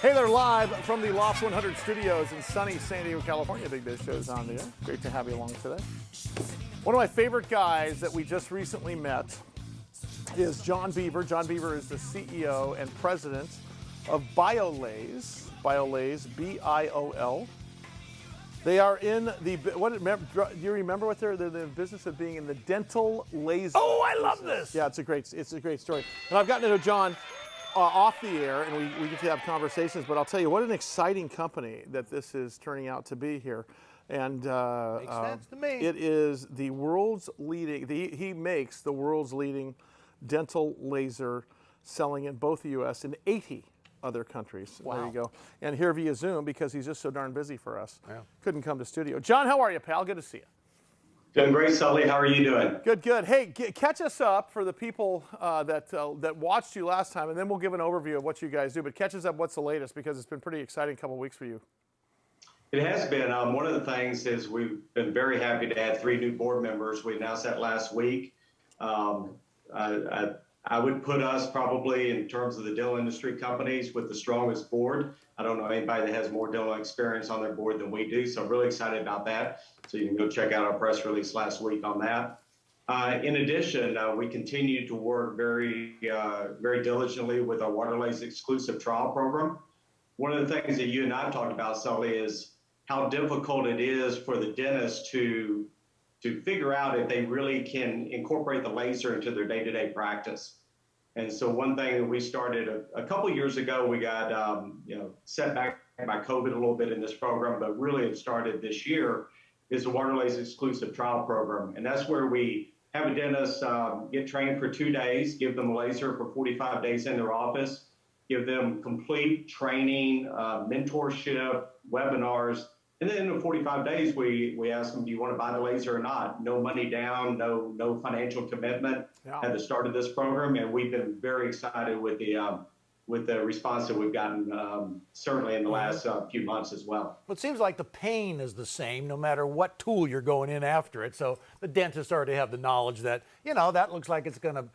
Hey there, live from the Loft 100 studios in sunny San Diego, California. Big Biz Show's on the air. Great to have you along today. One of my favorite guys that we just recently met is John Beaver. John Beaver is the CEO and president of BIOLASE. BIOLASE, B-I-O-L. They are in the, do you remember what they're in the business of being in the dental laser? Oh, I love this. Yeah, it's a great story. And I've gotten to know John off the air, and we get to have conversations, but I'll tell you, what an exciting company that this is turning out to be here. And Makes sense to me. It is the world's leading, he makes the world's leading dental laser, selling in both the U.S. and 80 other countries. Wow. There you go. And here via Zoom, because he's just so darn busy for us. Yeah. Couldn't come to studio. John, how are you, pal? Good to see you. Doing great, Sully. How are you doing? Good, good. Hey, catch us up for the people that watched you last time, and then we'll give an overview of what you guys do. But catch us up, what's the latest, because it's been a pretty exciting couple of weeks for you. It has been. One of the things is we've been very happy to add 3 new board members. We announced that last week. I would put us probably, in terms of the dental industry companies, with the strongest board. I don't know anybody that has more dental experience on their board than we do, so I'm really excited about that. So you can go check out our press release last week on that. In addition, we continue to work very diligently with our Waterlase exclusive trial program. One of the things that you and I have talked about, Sully, is how difficult it is for the dentist to figure out if they really can incorporate the laser into their day-to-day practice. And so one thing that we started a couple years ago, we got set back by COVID a little bit in this program, but really it started this year, is the Waterlase exclusive trial program. And that's where we have a dentist get trained for 2 days, give them a laser for 45 days in their office, give them complete training, mentorship, webinars. And then in 45 days, we ask them, do you want to buy the laser or not? No money down, no financial commitment at the start of this program. And we've been very excited with the response that we've gotten, certainly in the last few months as well. Well, it seems like the pain is the same no matter what tool you're going in after it. So the dentists already have the knowledge that, that looks like it's going to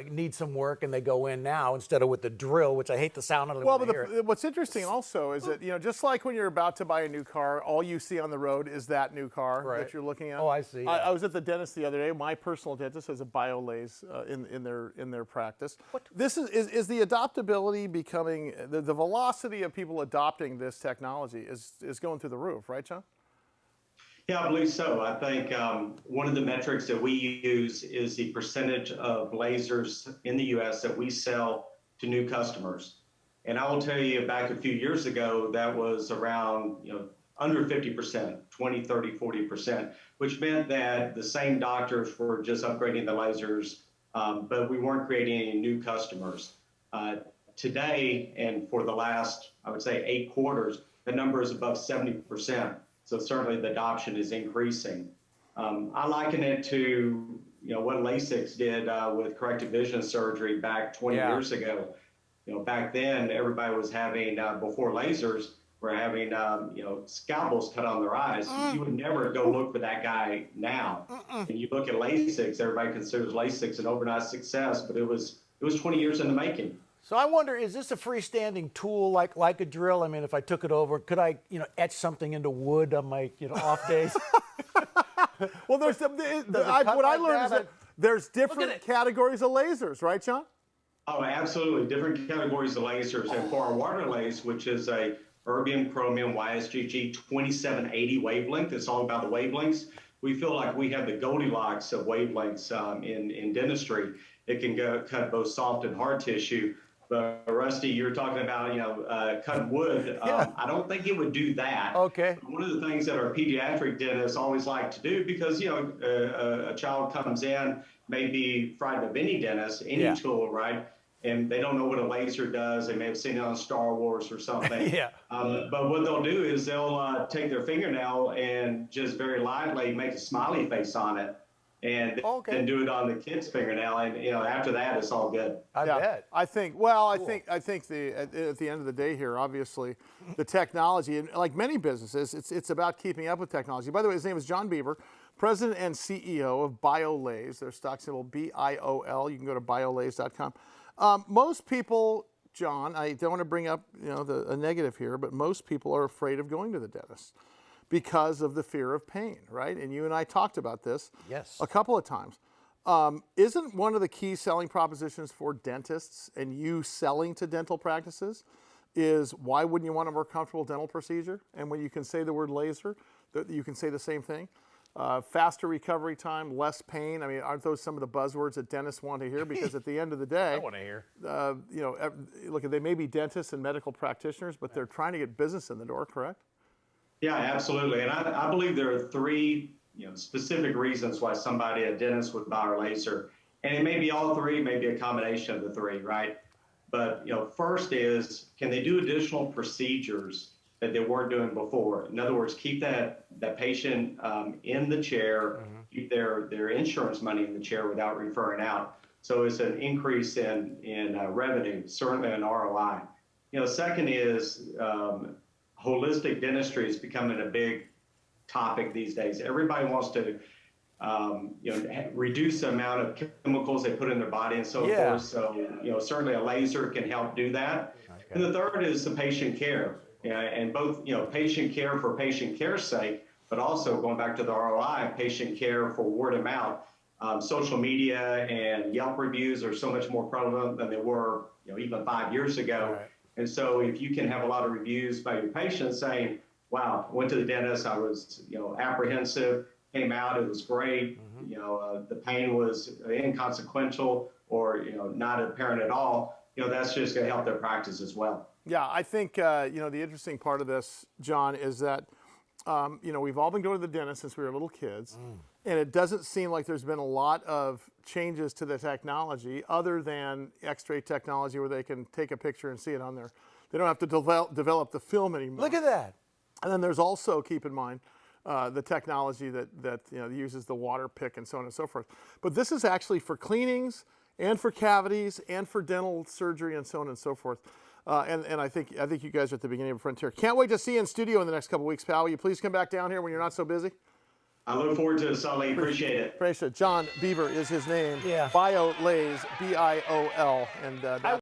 need some work, and they go in now instead of with the drill, which I hate the sound of it. Well, but what's interesting also is that, just like when you're about to buy a new car, all you see on the road is that new car that you're looking at. Oh, I see. I was at the dentist the other day. My personal dentist has a BIOLASE in their practice. What? This is the adoptability becoming, the velocity of people adopting this technology is going through the roof, right, John? Yeah, I believe so. I think one of the metrics that we use is the percentage of lasers in the U.S. that we sell to new customers. And I will tell you, back a few years ago, that was around under 50%, 20, 30, 40%, which meant that the same doctors were just upgrading the lasers, but we weren't creating any new customers. Today, and for the last, I would say, 8 quarters, the number is above 70%. So certainly the adoption is increasing. I liken it to what LASIK did with corrective vision surgery back 20 years ago. Back then everybody was having before lasers were having scalpels cut on their eyes. You would never go look for that guy now. And you look at LASIK, everybody considers LASIK an overnight success, but it was 20 years in the making. So I wonder, is this a freestanding tool like a drill? I mean, if I took it over, could I, etch something into wood on my, off days? Well, what I learned is that there's different categories of lasers, right, John? Oh, absolutely. Different categories of lasers. And for our Waterlase, which is a erbium chromium YSGG 2780 wavelength, it's all about the wavelengths. We feel like we have the Goldilocks of wavelengths in dentistry. It can cut both soft and hard tissue. But Rusty, you're talking about, cutting wood. I don't think it would do that. Okay. One of the things that our pediatric dentists always like to do, because, a child comes in, may be frightened of any dentist, any tool, right? And they don't know what a laser does. They may have seen it on Star Wars or something. But what they'll do is they'll take their fingernail and just very lightly make a smiley face on it. And then do it on the kid's fingernail, and after that, it's all good. I bet. I think. Well, I think at the end of the day here, obviously, the technology, and like many businesses, it's about keeping up with technology. By the way, his name is John Beaver, President and CEO of BIOLASE. Their stock symbol BIOL. You can go to biolase.com. Most people John, I don't want to bring up a negative here, but most people are afraid of going to the dentist because of the fear of pain, right? And you and I talked about this a couple of times. Isn't one of the key selling propositions for dentists and you selling to dental practices is why wouldn't you want a more comfortable dental procedure? And when you can say the word laser, you can say the same thing. Faster recovery time, less pain. I mean, aren't those some of the buzzwords that dentists want to hear? Because at the end of the day, I want to hear. Look, they may be dentists and medical practitioners, but they're trying to get business in the door, correct? Yeah, absolutely. And I believe there are three specific reasons why a dentist would buy our laser. And it may be all three, maybe a combination of the three, right? But first is, can they do additional procedures that they weren't doing before? In other words, keep that patient in the chair, keep their insurance money in the chair without referring out. So it's an increase in revenue, certainly an ROI. Second is holistic dentistry is becoming a big topic these days. Everybody wants to reduce the amount of chemicals they put in their body and so forth. So, certainly a laser can help do that. Okay. And the third is the patient care. And both, patient care for patient care's sake, but also going back to the ROI, patient care for word of mouth. Social media and Yelp reviews are so much more prevalent than they were, even 5 years ago. Right. And so if you can have a lot of reviews by your patients saying, wow, went to the dentist, I was, apprehensive, came out, it was great, the pain was inconsequential or, not apparent at all, that's just going to help their practice as well. Yeah, I think, the interesting part of this, John, is that, we've all been going to the dentist since we were little kids, and it doesn't seem like there's been a lot of changes to the technology other than X-ray technology where they can take a picture and see it on there. They don't have to develop the film anymore. Look at that. And then there's also, keep in mind, the technology that uses the water pick and so on and so forth. But this is actually for cleanings and for cavities and for dental surgery and so on and so forth. And I think you guys are at the beginning of a frontier. Can't wait to see you in studio in the next couple of weeks, pal. Will you please come back down here when you're not so busy? I look forward to it, Sully. Appreciate it. Appreciate it. John Beaver is his name. Yeah. BIOLASE, BIOL. And